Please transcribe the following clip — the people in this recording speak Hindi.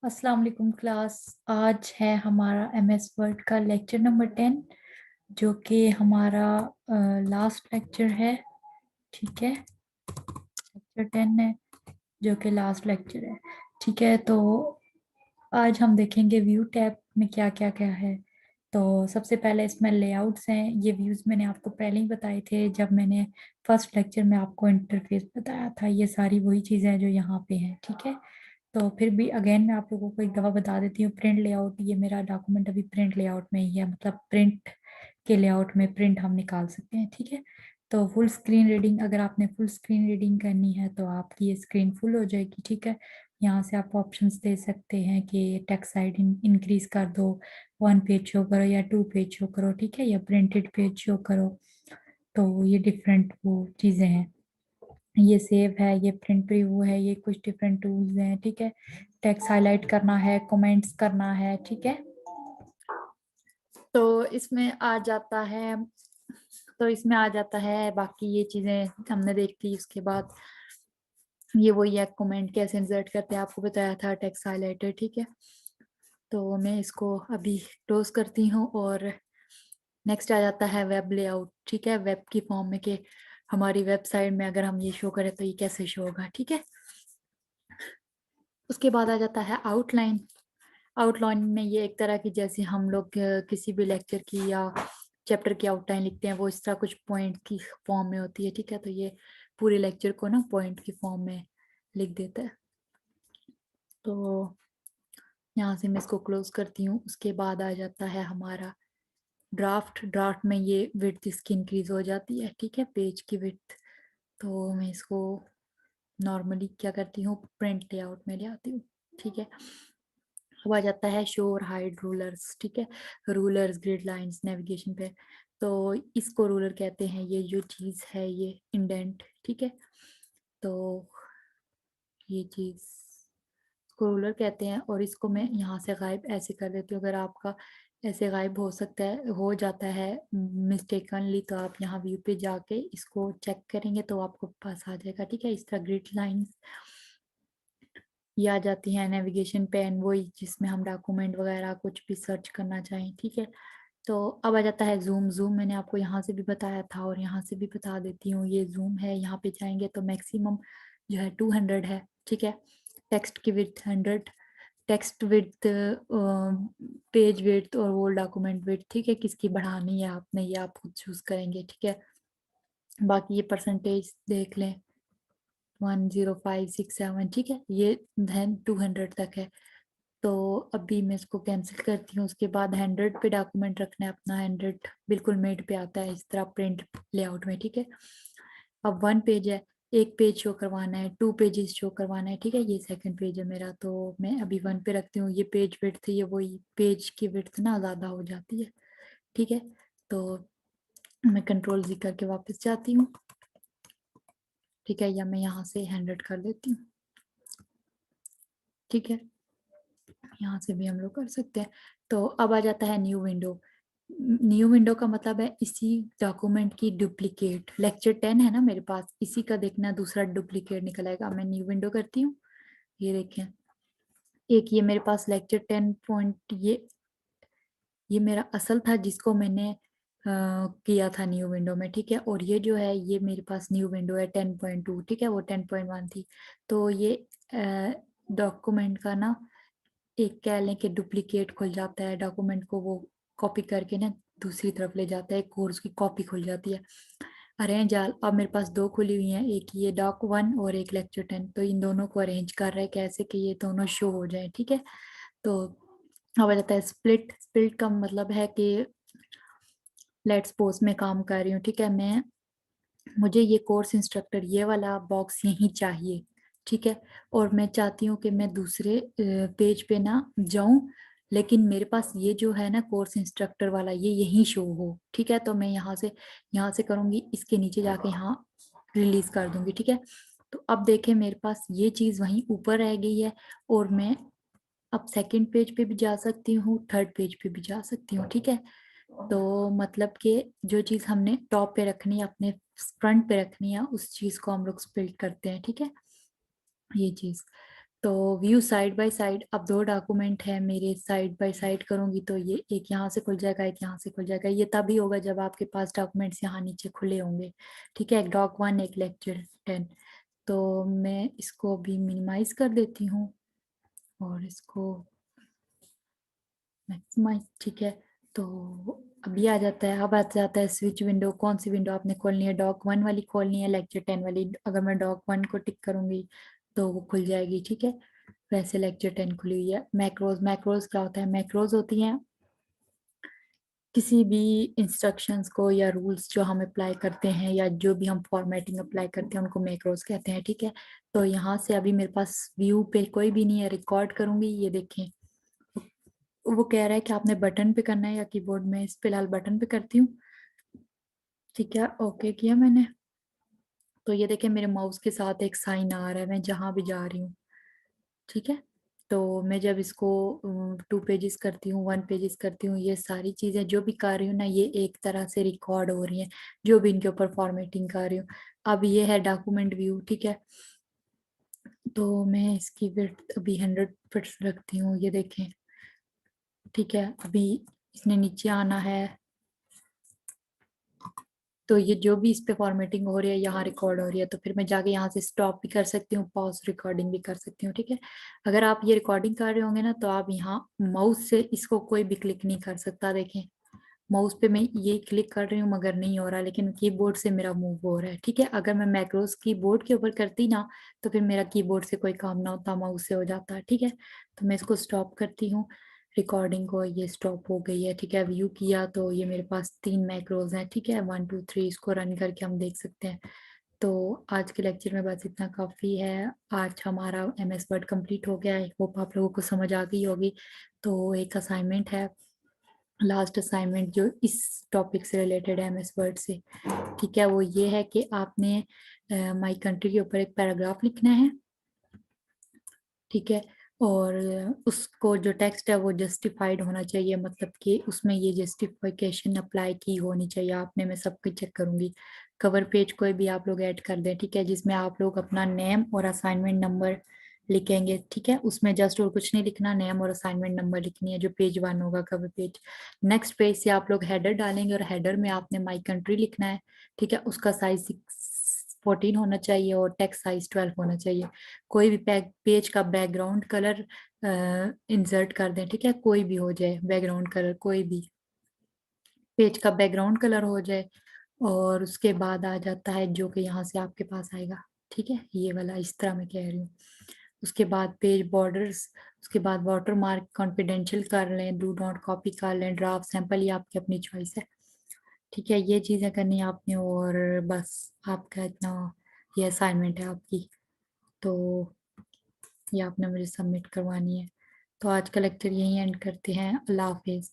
अस्सलाम वालेकुम क्लास। आज है हमारा एमएस वर्ड का लेक्चर नंबर 10 जो कि हमारा लास्ट लेक्चर है। ठीक है, लेक्चर 10 है जो कि लास्ट लेक्चर है। ठीक है, तो आज हम देखेंगे व्यू टैब में क्या क्या क्या है। तो सबसे पहले इसमें लेआउट्स हैं। ये व्यूज मैंने आपको पहले ही बताए थे जब मैंने फर्स्ट लेक्चर में आपको इंटरफेस बताया था। ये सारी वही चीज़ें हैं जो यहाँ पे हैं। ठीक है, तो फिर भी अगेन मैं आप लोगों को एक दफ़ा बता देती हूँ। प्रिंट लेआउट, ये मेरा डॉक्यूमेंट अभी प्रिंट लेआउट में ही है, मतलब प्रिंट के लेआउट में प्रिंट हम निकाल सकते हैं। ठीक है, तो फुल स्क्रीन रीडिंग, अगर आपने फुल स्क्रीन रीडिंग करनी है तो आपकी ये स्क्रीन फुल हो जाएगी। ठीक है, यहाँ से आप ऑप्शंस दे सकते हैं कि टेक्स्ट साइज इंक्रीज कर दो, 1 पेज शो करो या 2 पेज शो करो। ठीक है, या प्रिंटेड पेज शो करो। तो ये डिफरेंट वो चीज़ें हैं। ये सेव है, ये प्रिंट प्रीव्यू है, ये कुछ डिफरेंट टूल्स हैं। ठीक है, टेक्स्ट हाईलाइट करना है, कमेंट्स करना है। ठीक है, तो इसमें आ जाता है बाकी ये चीजें हमने देख ली। उसके बाद ये वही है, कमेंट कैसे इंसर्ट करते हैं आपको बताया था, टेक्स्ट हाईलाइटर। ठीक है, तो मैं इसको अभी क्लोज करती हूँ और नेक्स्ट आ जाता है वेब लेआउट। ठीक है, वेब की फॉर्म में कि हमारी वेबसाइट में अगर हम ये शो करें तो ये कैसे शो होगा। ठीक है, उसके बाद आ जाता है आउटलाइन। आउटलाइन में ये एक तरह की, जैसे हम लोग किसी भी लेक्चर की या चैप्टर की आउटलाइन लिखते हैं, वो इस तरह कुछ पॉइंट की फॉर्म में होती है। ठीक है, तो ये पूरे लेक्चर को ना पॉइंट की फॉर्म में लिख देता है। तो यहाँ से मैं इसको क्लोज करती हूँ। उसके बाद आ जाता है हमारा ड्राफ्ट। ड्राफ्ट में ये विड्थ इसकी इंक्रीज हो जाती है। ठीक है, पेज की विड्थ। तो मैं इसको नॉर्मली क्या करती हूँ, प्रिंट लेआउट में ले आती हूँ। ठीक है, अब आ जाता है शो और हाइड रूलर्स। ठीक है, रूलर्स, ग्रिड लाइंस नेविगेशन पे। तो इसको रूलर कहते हैं। ये जो चीज है ये इंडेंट। ठीक है, तो ये चीज इसको रूलर कहते हैं और इसको मैं यहाँ से गायब ऐसे कर देती हूँ। अगर आपका ऐसे गायब हो सकता है, हो जाता है मिस्टेकनली, तो आप यहाँ व्यू पे जाके इसको चेक करेंगे तो आपको पास आ जाएगा। ठीक है, इस तरह ग्रिड लाइंस ये आ जाती है। नेविगेशन पेन वही जिसमें हम डॉक्यूमेंट वगैरह कुछ भी सर्च करना चाहें। ठीक है, तो अब आ जाता है जूम। जूम मैंने आपको यहाँ से भी बताया था और यहाँ से भी बता देती हूँ। ये जूम है, यहाँ पे जाएंगे तो मैक्सिमम जो है 200 है। ठीक है, टेक्स्ट की width 100, text width, page width और वो डॉक्यूमेंट विड्थ। ठीक है, किसकी बढ़ानी है आपने, ये आप खुद चूज करेंगे। ठीक है, बाकी ये परसेंटेज देख लें, 10567। ठीक है, ये धन 200 तक है। तो अभी मैं इसको कैंसिल करती हूँ। उसके बाद 100 पे डॉक्यूमेंट रखना है अपना। 100 बिल्कुल मेड पे आता है इस तरह प्रिंट लेआउट में। ठीक है, अब 1 पेज है, एक पेज शो करवाना है, 2 पेजेस शो करवाना है। ठीक है, ये सेकंड पेज है मेरा, तो मैं अभी 1 पे रखती हूँ। ये पेज विड्थ, ये वही पेज की विड्थ ना ज़्यादा हो जाती है। ठीक है, तो मैं कंट्रोल जी करके वापस जाती हूँ। ठीक है, या मैं यहाँ से 100 कर देती हूँ। ठीक है, यहाँ से भी हम लोग कर सकते हैं। तो अब आ जाता है न्यू विंडो। न्यू विंडो का मतलब है इसी डॉक्यूमेंट की डुप्लीकेट। लेक्चर 10 है ना मेरे पास, इसी का देखना दूसरा डुप्लीकेट निकल आएगा। मैं न्यू विंडो करती हूँ, ये देखें, एक ये मेरे पास लेक्चर 10 पॉइंट, ये मेरा असल था जिसको मैंने किया था न्यू विंडो में। ठीक है, और ये जो है ये मेरे पास न्यू विंडो है 10.2। ठीक है, वो 10.1 थी। तो ये डॉक्यूमेंट का ना एक कह लें कि डुप्लीकेट खुल जाता है। डॉक्यूमेंट को वो कॉपी करके ना दूसरी तरफ ले जाता है, एक कोर्स की कॉपी खुल जाती है। अरेंज आल, अब मेरे पास दो खुली हुई हैं, एक ये डॉक 1 और एक लेक्चर 10। तो इन दोनों को अरेंज कर रहे हैं कैसे कि ये दोनों शो हो जाए। ठीक है, तो अब आ जाता है स्प्लिट। स्प्लिट का मतलब है कि लेट्स सपोज मैं काम कर रही हूँ। ठीक है, मुझे ये कोर्स इंस्ट्रक्टर ये वाला बॉक्स यहीं चाहिए। ठीक है, और मैं चाहती हूँ कि मैं दूसरे पेज पे ना जाऊं, लेकिन मेरे पास ये जो है ना कोर्स इंस्ट्रक्टर वाला ये यहीं शो हो। ठीक है, तो मैं यहाँ से करूँगी, इसके नीचे जाके यहाँ रिलीज कर दूंगी। ठीक है, तो अब देखें मेरे पास ये चीज़ वहीं ऊपर रह गई है और मैं अब सेकंड पेज पे भी जा सकती हूँ, थर्ड पेज पे भी जा सकती हूँ। ठीक है, तो मतलब कि जो चीज़ हमने टॉप पे रखनी है, अपने फ्रंट पे रखनी है, उस चीज़ को हम लोग स्प्लिट करते हैं। ठीक है, ये चीज़। तो व्यू साइड बाय साइड, अब दो डॉक्यूमेंट है मेरे, साइड बाय साइड करूंगी तो ये एक यहाँ से खुल जाएगा, एक यहाँ से खुल जाएगा। ये तभी होगा जब आपके पास डॉक्यूमेंट्स यहाँ नीचे खुले होंगे। ठीक है, एक डॉक 1 एक लेक्चर 10। तो मैं इसको अभी मिनिमाइज कर देती हूँ और इसको मैक्सिमाइज। ठीक है, तो अभी आ जाता है, अब आ जाता है स्विच विंडो। कौन सी विंडो आपने खोलनी है, डॉक 1 वाली खोलनी है, लेक्चर 10 वाली। अगर मैं डॉक 1 को टिक करूंगी तो वो खुल जाएगी। ठीक है, वैसे लेक्चर 10 खुली हुई है। मैक्रोज, मैक्रोज क्या होता है, मैक्रोज होती हैं किसी भी इंस्ट्रक्शंस को या रूल्स जो हम अप्लाई करते हैं या जो भी हम फॉर्मेटिंग अप्लाई करते हैं उनको मैक्रोज कहते हैं। ठीक है, तो यहाँ से अभी मेरे पास व्यू पे कोई भी नहीं है, रिकॉर्ड करूंगी। ये देखें, वो कह रहा है कि आपने बटन पे करना है या कीबोर्ड में। इस फिलहाल बटन पे करती हूँ। ठीक है, ओके किया मैंने। तो ये देखें मेरे माउस के साथ एक साइन आ रहा है, मैं जहां भी जा रही हूँ। ठीक है, तो मैं जब इसको 2 पेजेस करती हूँ, 1 पेजेस करती हूँ, ये सारी चीजें जो भी कर रही हूँ ना, ये एक तरह से रिकॉर्ड हो रही है, जो भी इनके ऊपर फॉर्मेटिंग कर रही हूँ। अब ये है डॉक्यूमेंट व्यू। ठीक है, तो मैं इसकी विड्थ अभी 100% रखती हूँ, ये देखें। ठीक है, अभी इसने नीचे आना है, तो ये जो भी इस पे फॉर्मेटिंग हो रही है यहाँ रिकॉर्ड हो रही है, तो फिर मैं जाके यहाँ से स्टॉप भी कर सकती हूँ, पॉज रिकॉर्डिंग भी कर सकती हूँ। ठीक है, अगर आप ये रिकॉर्डिंग कर रहे होंगे ना, तो आप यहाँ माउस से इसको कोई भी क्लिक नहीं कर सकता। देखें, माउस पे मैं ये क्लिक कर रही हूँ मगर नहीं हो रहा, लेकिन कीबोर्ड से मेरा मूव हो रहा है। ठीक है, अगर मैं मैक्रोस कीबोर्ड के ऊपर करती ना, तो फिर मेरा कीबोर्ड से कोई काम ना होता, माउस से हो जाता। ठीक है, तो मैं इसको स्टॉप करती हूँ रिकॉर्डिंग को। ये स्टॉप हो गई है। ठीक है, व्यू किया तो ये मेरे पास 3 मैक्रोज हैं। ठीक है, 1 2 3, इसको रन करके हम देख सकते हैं। तो आज के लेक्चर में बस इतना काफ़ी है। आज हमारा MS वर्ड कंप्लीट हो गया है। होप आप लोगों को समझ आ गई होगी। तो एक असाइनमेंट है, लास्ट असाइनमेंट जो इस टॉपिक से रिलेटेड है, MS वर्ड से। ठीक है, वो ये है कि आपने माई कंट्री के ऊपर एक पैराग्राफ लिखना है। ठीक है, और उसको जो टेक्स्ट है वो जस्टिफाइड होना चाहिए, मतलब कि उसमें ये जस्टिफिकेशन अप्लाई की होनी चाहिए आपने। मैं सब कुछ चेक करूंगी। कवर पेज कोई भी आप लोग ऐड कर दें। ठीक है, जिसमें आप लोग अपना नेम और असाइनमेंट नंबर लिखेंगे। ठीक है, उसमें जस्ट और कुछ नहीं लिखना, नेम और असाइनमेंट नंबर लिखनी है, जो पेज 1 होगा कवर पेज। नेक्स्ट पेज से आप लोग हेडर डालेंगे और हेडर में आपने माई कंट्री लिखना है। ठीक है, उसका साइज 14 होना चाहिए और टेक्स्ट साइज 12 होना चाहिए। कोई भी पेज का बैकग्राउंड कलर इंसर्ट कर दें। ठीक है, कोई भी हो जाए बैकग्राउंड कलर, कोई भी पेज का बैकग्राउंड कलर हो जाए। और उसके बाद आ जाता है जो कि यहाँ से आपके पास आएगा। ठीक है, ये वाला इस तरह मैं कह रही हूँ। उसके बाद पेज बॉर्डर्स, उसके बाद वाटर मार्क कॉन्फिडेंशियल कर लें, डू नॉट कॉपी कर लें, ड्राफ्ट सैंपल, ये आपकी अपनी चॉइस है। ठीक है, ये चीज़ें करनी है आपने, और बस आपका इतना ये असाइनमेंट है आपकी। तो ये आपने मुझे सबमिट करवानी है। तो आज का लेक्चर यहीं एंड करते हैं। अल्लाह हाफिज।